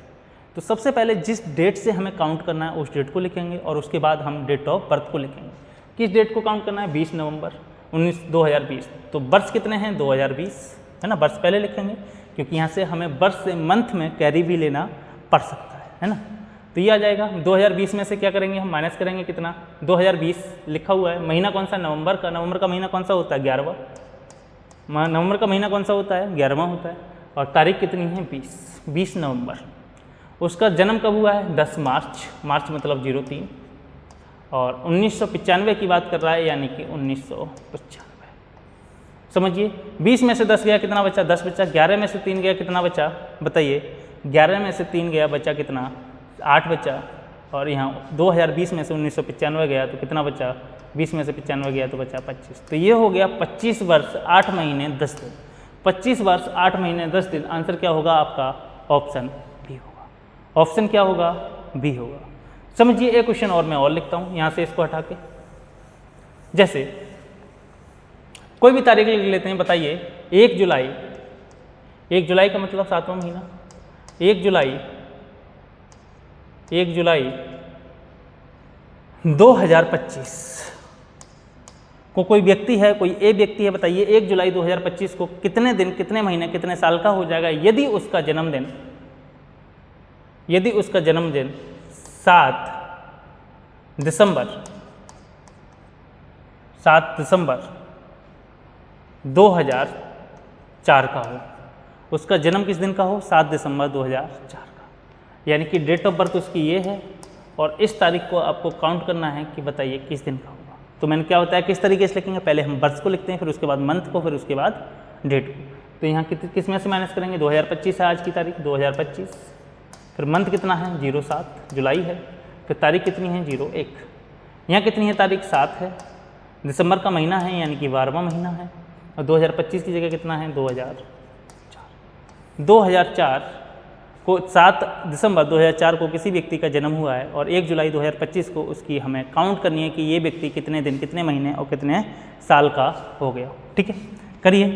तो सबसे पहले जिस डेट से हमें काउंट करना है उस डेट को लिखेंगे और उसके बाद हम डेट ऑफ बर्थ को लिखेंगे। किस डेट को काउंट करना है, 20 नवंबर 2020। तो वर्ष कितने हैं, 2020 है ना, वर्ष पहले लिखेंगे क्योंकि यहाँ से हमें वर्ष से मंथ में कैरी भी लेना पड़ सकता है ना। तो ये आ जाएगा 2020 में से क्या करेंगे हम, माइनस करेंगे कितना, 2020 लिखा हुआ है। महीना कौन सा, नवंबर का। नवंबर का महीना कौन सा होता है, 11वां। नवंबर का महीना कौन सा होता है, 11वां होता है। और तारीख कितनी है, 20 नवंबर। उसका जन्म कब हुआ है, 10 मार्च, मार्च मतलब 03। और 1995 की बात कर रहा है यानी कि 1995। समझिए 20 में से 10 गया कितना बचा, 10 बचा। 11 में से 3 गया कितना बचा, बताइए। 11 में से 3 गया, बचा कितना, 8 बचा। और यहाँ 2020 में से 1995 गया तो कितना बचा, 20 में से 95 गया तो बचा 25। तो ये हो गया 25 वर्ष 8 महीने 10 दिन। 25 वर्ष 8 महीने 10 दिन। आंसर क्या होगा आपका, ऑप्शन बी होगा। ऑप्शन क्या होगा, बी होगा। समझिए एक क्वेश्चन और मैं और लिखता हूँ यहाँ से इसको हटा के। जैसे कोई भी तारीख लिख लेते हैं, बताइए 1 जुलाई। 1 जुलाई का मतलब 7वां महीना। 1 जुलाई 2025 को कोई व्यक्ति है, कोई ए व्यक्ति है, बताइए 1 जुलाई 2025 को कितने दिन, कितने महीने, कितने साल का हो जाएगा यदि उसका जन्मदिन 7 दिसंबर 2004 का हो। उसका जन्म किस दिन का हो, 7 दिसंबर 2004 का। यानी कि डेट ऑफ बर्थ उसकी ये है और इस तारीख को आपको काउंट करना है कि बताइए किस दिन का होगा। तो मैंने क्या होता है, किस तरीके से लिखेंगे, पहले हम वर्ष को लिखते हैं, फिर उसके बाद मंथ को, फिर उसके बाद डेट को। तो यहाँ किस में से माइनस करेंगे, 2025 है आज की तारीख, 2025। फिर मंथ कितना है, 07 जुलाई है। फिर तारीख कितनी है, 01। यहाँ कितनी है तारीख, 7 है। दिसंबर का महीना है यानी कि 12वां महीना है। और 2025 की जगह कितना है, 2004 को 7 दिसंबर 2004 को किसी व्यक्ति का जन्म हुआ है और 1 जुलाई 2025 को उसकी हमें काउंट करनी है कि ये व्यक्ति कितने दिन, कितने महीने और कितने साल का हो गया। ठीक है, करिए।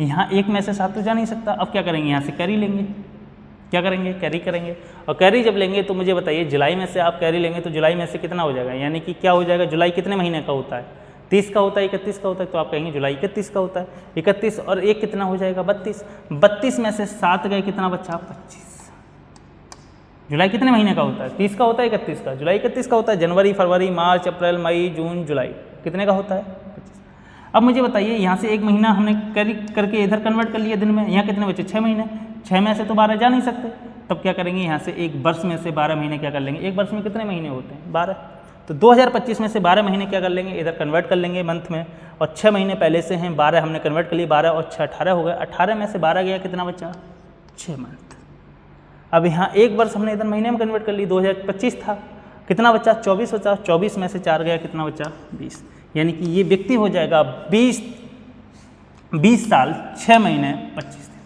यहाँ 1 में से 7 तो जा नहीं सकता। अब क्या करेंगे, यहाँ से कैरी लेंगे। क्या करेंगे, कैरी करेंगे। और कैरी जब लेंगे तो मुझे बताइए, जुलाई में से आप कैरी लेंगे तो जुलाई में से कितना हो जाएगा, यानी कि क्या हो जाएगा, जुलाई कितने महीने का होता है, 30 का होता है, 31 का होता है। तो आप कहेंगे जुलाई 31 का होता है। 31 और 1 कितना हो जाएगा, 32। 32 में से 7 गए, कितना बचा, 25। जुलाई कितने महीने का होता है, 30 का होता है, 31 का। जुलाई 31 का होता है। जनवरी, फरवरी, मार्च, अप्रैल, मई, जून, जुलाई कितने का होता है, 25। अब मुझे बताइए, यहाँ से 1 महीना हमने कैरी करके इधर कन्वर्ट कर लिया दिन में। यहाँ कितने बचे, 6 महीने। 6 में से तो 12 जा नहीं सकते। तब क्या करेंगे, यहाँ से एक वर्ष में से 12 महीने क्या कर लेंगे, एक वर्ष में कितने महीने होते हैं, 12। तो 2025 में से 12 महीने क्या कर लेंगे, इधर कन्वर्ट कर लेंगे मंथ में। और 6 महीने पहले से हैं, 12 हमने कन्वर्ट कर लिए, 12 और 6 18 हो गए। 18 में से 12 गया, कितना बचा, 6 मंथ। अब यहाँ एक वर्ष हमने इधर महीने में कन्वर्ट कर ली, 2025 था, कितना बचा, 24 बचा। 24 में से 4 गया, कितना बचा, 20। यानी कि ये व्यक्ति हो जाएगा 20 साल 6 महीने 25 दिन।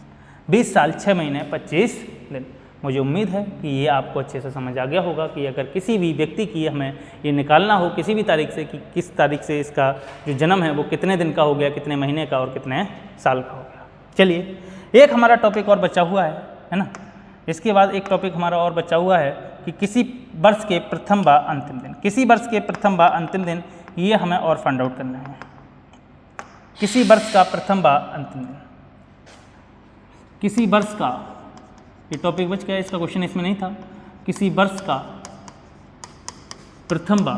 20 साल 6 महीने 25 दिन। मुझे उम्मीद है कि ये आपको अच्छे से समझ आ गया होगा कि अगर किसी भी व्यक्ति की हमें ये निकालना हो किसी भी तारीख से कि किस तारीख से इसका जो जन्म है वो कितने दिन का हो गया, कितने महीने का और कितने साल का हो गया। चलिए, एक हमारा टॉपिक और बचा हुआ है ना। इसके बाद एक टॉपिक हमारा और बचा हुआ है कि किसी वर्ष के प्रथम व अंतिम दिन। किसी वर्ष के प्रथम व अंतिम दिन, ये हमें और फाइंड आउट करना है। किसी वर्ष का प्रथम व अंतिम दिन, किसी वर्ष का, ये टॉपिक बच गया, इसका क्वेश्चन इसमें नहीं था। किसी वर्ष का प्रथम व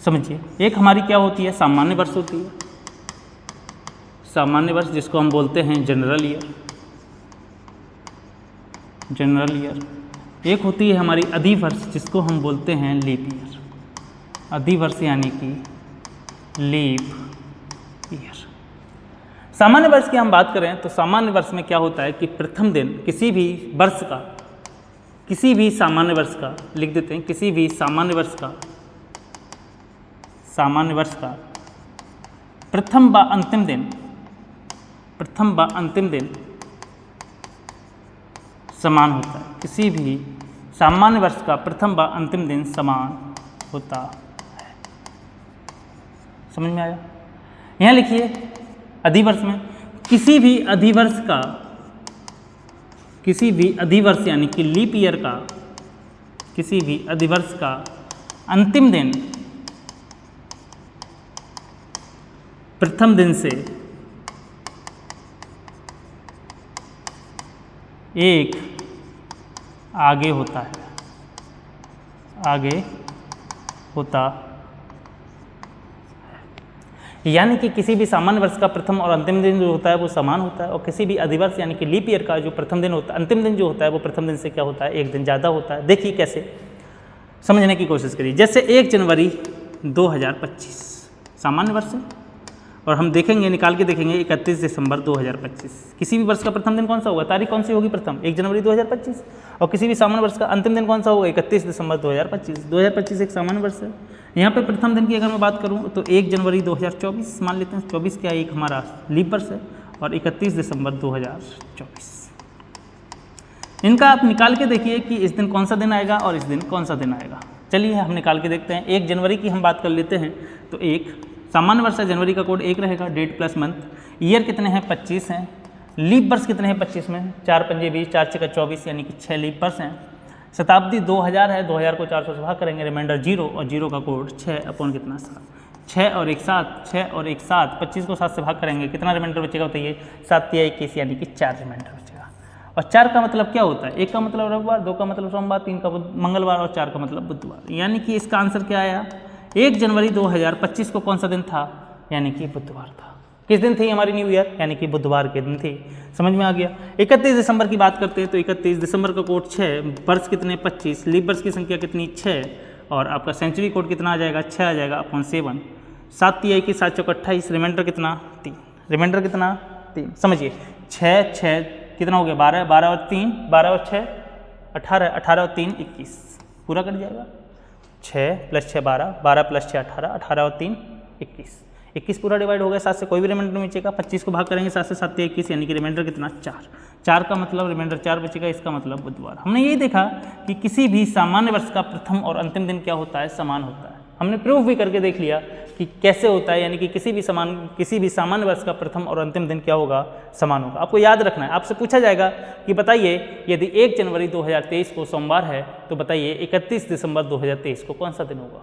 समझिए, एक हमारी क्या होती है, सामान्य वर्ष होती है। सामान्य वर्ष जिसको हम बोलते हैं जनरल ईयर। जनरल ईयर एक होती है हमारी अधिवर्ष जिसको हम बोलते हैं लीप ईयर, अधिवर्ष यानी कि लीप ईयर। सामान्य वर्ष की हम बात करें तो सामान्य वर्ष में क्या होता है कि प्रथम दिन किसी भी वर्ष का, किसी भी सामान्य वर्ष का, लिख देते हैं किसी भी सामान्य वर्ष का, सामान्य वर्ष का प्रथम व अंतिम दिन, प्रथम व अंतिम दिन समान होता है। किसी भी सामान्य वर्ष का प्रथम व अंतिम दिन समान होता है। समझ में आया? यहाँ लिखिए अधिवर्ष में किसी भी अधिवर्ष का, किसी भी अधिवर्ष यानी कि लीप ईयर का, किसी भी अधिवर्ष का अंतिम दिन प्रथम दिन से एक आगे होता है, आगे होता है। यानी कि किसी भी सामान्य वर्ष का प्रथम और अंतिम दिन जो होता है वो समान होता है, और किसी भी अधिवर्ष यानी कि लीप ईयर का जो प्रथम दिन होता है, अंतिम दिन जो होता है वो प्रथम दिन से क्या होता है, एक दिन ज़्यादा होता है। देखिए कैसे, समझने की कोशिश करिए। जैसे 1 जनवरी 2025 सामान्य वर्ष है, और हम देखेंगे, निकाल के देखेंगे 31 दिसंबर 2025। किसी भी वर्ष का प्रथम दिन कौन सा होगा, तारीख कौन सी होगी प्रथम, 1 जनवरी 2025, और किसी भी सामान्य वर्ष का अंतिम दिन कौन सा होगा, 31 दिसंबर 2025। 2025 एक सामान्य वर्ष है। यहाँ पे प्रथम दिन की अगर मैं बात करूँ तो 1 जनवरी 2024 मान लेते हैं, 24 क्या एक हमारा लीप वर्ष है, और 31 दिसंबर 2024। इनका आप निकाल के देखिए कि इस दिन कौन सा दिन आएगा और इस दिन कौन सा दिन आएगा। चलिए हम निकाल के देखते हैं। 1 जनवरी की हम बात कर लेते हैं तो एक सामान्य वर्ष है, जनवरी का कोड 1 रहेगा, डेट प्लस मंथ। ईयर कितने हैं, 25 हैं। लीप वर्ष कितने हैं 25 में, 4 पंजे 20, 4 छक्का 24, यानी कि 6 लीप वर्ष हैं। शताब्दी 2000 है, 2000 को 400 से भाग करेंगे, रिमाइंडर 0, और 0 का कोड 6 अपॉन कितना 7। 6 और 1 7, 6 और 1 7, 25 को 7 से भाग करेंगे, कितना रिमाइंडर बचेगा बताइए, 7 या 21, यानी कि 4 रिमाइंडर बचेगा। और 4 का मतलब क्या होता है, 1 का मतलब रविवार, 2 का मतलब सोमवार, 3 का मंगलवार, और 4 का मतलब बुधवार। यानी कि इसका आंसर क्या आया, 1 जनवरी 2025 को कौन सा दिन था, यानी कि बुधवार था। किस दिन थी हमारी न्यू ईयर, यानी कि बुधवार के दिन थी। समझ में आ गया। 31 दिसंबर की बात करते हैं तो 31 दिसंबर का कोड 6, वर्ष कितने 25, लीप वर्ष की संख्या कितनी 6, और आपका सेंचुरी कोड कितना आ जाएगा 6 आ जाएगा अपॉन 7। 7 तिहाई की 7 चौक 28, रिमाइंडर कितना 3, रिमाइंडर कितना 3। समझिए 6 6 कितना हो गया 12, 12 और 3, 12 और 6 18, 18 और 3 21, पूरा कट जाएगा। 6 + 6 12, 12 + 6 18, 18 और 3 21, 21 पूरा डिवाइड हो गया, 7 से कोई भी रिमाइंडर नहीं बचेगा। 25 को भाग करेंगे 7 से, 7 21, यानी कि रिमाइंडर कितना 4। 4 का मतलब रिमाइंडर 4 बचेगा, इसका मतलब बुधवार। हमने यही देखा कि किसी भी सामान्य वर्ष का प्रथम और अंतिम दिन क्या होता है, समान होता है। हमने प्रूफ भी करके देख लिया कि कैसे होता है, यानी कि किसी भी सामान्य वर्ष का प्रथम और अंतिम दिन क्या होगा, समान होगा। आपको याद रखना है, आपसे पूछा जाएगा कि बताइए यदि 1 जनवरी 2023 को सोमवार है तो बताइए 31 दिसंबर 2023 को कौन सा दिन होगा,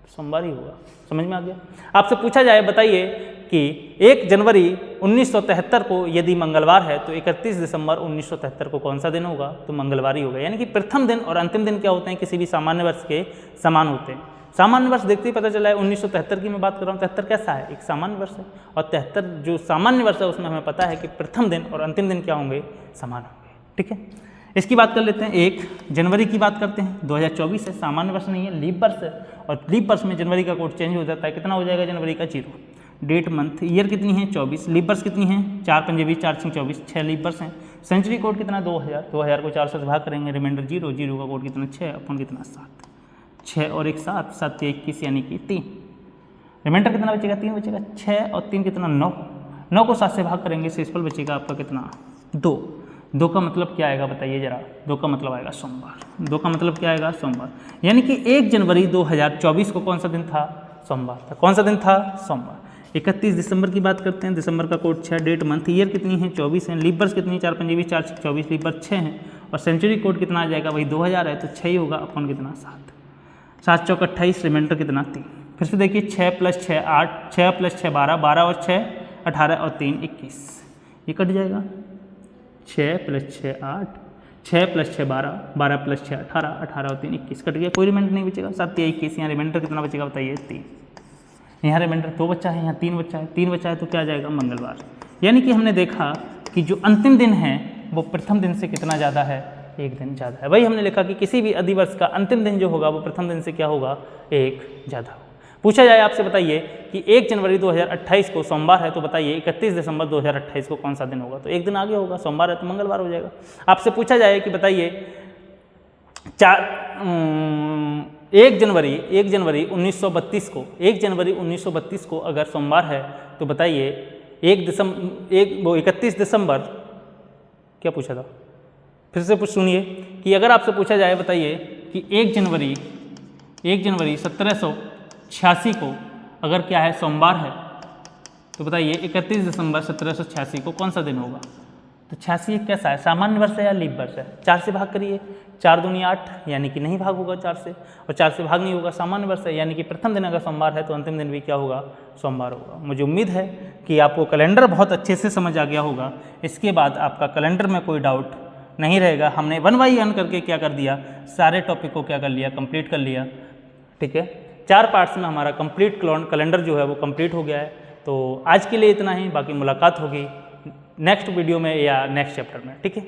सोमवार ही होगा। समझ में आ गया। आपसे पूछा जाए बताइए कि 1 जनवरी 1973 को यदि मंगलवार है तो 31 दिसंबर 1973 को कौन सा दिन होगा, तो मंगलवार ही होगा। यानी कि प्रथम दिन और अंतिम दिन क्या होते हैं, किसी भी सामान्य वर्ष के समान होते हैं। सामान्य वर्ष देखते ही पता चला है 1973 की मैं बात कर रहा हूँ। 73 कैसा है, एक सामान्य वर्ष है, और 73 जो सामान्य वर्ष है उसमें हमें पता है कि प्रथम दिन और अंतिम दिन क्या होंगे, समान होंगे। ठीक है, इसकी बात कर लेते हैं। 1 जनवरी की बात करते हैं, 2024 है, सामान्य वर्ष नहीं है, लीप वर्ष है, और लीप वर्ष में जनवरी का कोड चेंज हो जाता है। कितना हो जाएगा जनवरी का 0। डेट मंथ, ईयर कितनी है 24, लीप वर्ष कितनी है 4 पंजे 20, 4 6 24, 6 लीप वर्ष हैं। सेंचुरी कोड कितना 2000, 2000 को 400 से भाग करेंगे, रिमाइंडर 0, 0 का कोड कितना 6 अपन कितना 7, 6 और 1 7, 7 या 21, यानी कि 3। रिमाइंडर कितना बचेगा 3 बचेगा। 6 और 3 कितना 9, 9 को 7 से भाग करेंगे, शेषफल बचेगा आपका कितना 2। 2 का मतलब क्या आएगा बताइए जरा, 2 का मतलब आएगा सोमवार। 2 का मतलब क्या आएगा, सोमवार। यानी कि 1 जनवरी 2024 को कौन सा दिन था, सोमवार था। कौन सा दिन था, सोमवार। 31 दिसंबर की बात करते हैं, दिसंबर का कोड 6, डेट मंथ, ईयर कितनी है 24 है, लीप वर्ष कितनी 4 पंजे 20, 4 6 24, लीप वर्ष 6 है, और सेंचुरी कोड कितना आ जाएगा वही 2000 है, तो 6 ही होगा अपन कितना 7, 7 चौक 28, रिमाइंडर कितना 3। फिर से देखिए 6 + 6 8, 6 + 6 12, 12 और 6 18 और 3 21, ये कट जाएगा। 6 + 6 8, 6 + 6 12, 12 + 6 18, 18 और 3 21, कट गया, कोई रिमाइंडर नहीं बचेगा। 7 या 21, यहाँ रिमाइंडर कितना बचेगा बताइए 3। यहाँ रिमाइंडर 2 बच्चा है, यहाँ 3 बच्चा है, 3 बच्चा है तो क्या आ जाएगा मंगलवार। यानी कि हमने देखा कि जो अंतिम दिन है वो प्रथम दिन से कितना ज़्यादा है, एक दिन ज़्यादा है। वही हमने लिखा कि किसी भी अधिवर्ष का अंतिम दिन जो होगा वो प्रथम दिन से क्या होगा, एक ज़्यादा होगा। पूछा जाए आपसे, बताइए कि 1 जनवरी 2028 को सोमवार है, तो बताइए 31 दिसंबर 2028 को कौन सा दिन होगा। तो एक दिन आगे होगा, सोमवार है तो मंगलवार हो जाएगा। आपसे पूछा जाए कि बताइए 1 जनवरी 1932 को अगर सोमवार है तो बताइए 31 दिसंबर, क्या पूछा था, फिर से सुनिए कि अगर आपसे पूछा जाए, बताइए कि 1 जनवरी 1786 को अगर क्या है, सोमवार है, तो बताइए 31 दिसंबर 1786 को कौन सा दिन होगा। तो 86 एक कैसा है, सामान्य वर्ष है या लीप वर्ष है। 4 से भाग करिए, 4 दूनी 8, यानी कि नहीं भाग होगा 4 से, और 4 से भाग नहीं होगा, सामान्य वर्ष है, यानी कि प्रथम दिन अगर सोमवार है तो अंतिम दिन भी क्या होगा, सोमवार होगा। मुझे उम्मीद है कि आपको कैलेंडर बहुत अच्छे से समझ आ गया होगा। इसके बाद आपका कैलेंडर में कोई डाउट नहीं रहेगा। हमने 1 बाई 1 करके क्या कर दिया, सारे टॉपिक को क्या कर लिया, कंप्लीट कर लिया। ठीक है, 4 पार्ट्स में हमारा कंप्लीट कैलेंडर जो है वो कंप्लीट हो गया है। तो आज के लिए इतना ही, बाकी मुलाकात होगी नेक्स्ट वीडियो में या नेक्स्ट चैप्टर में। ठीक है।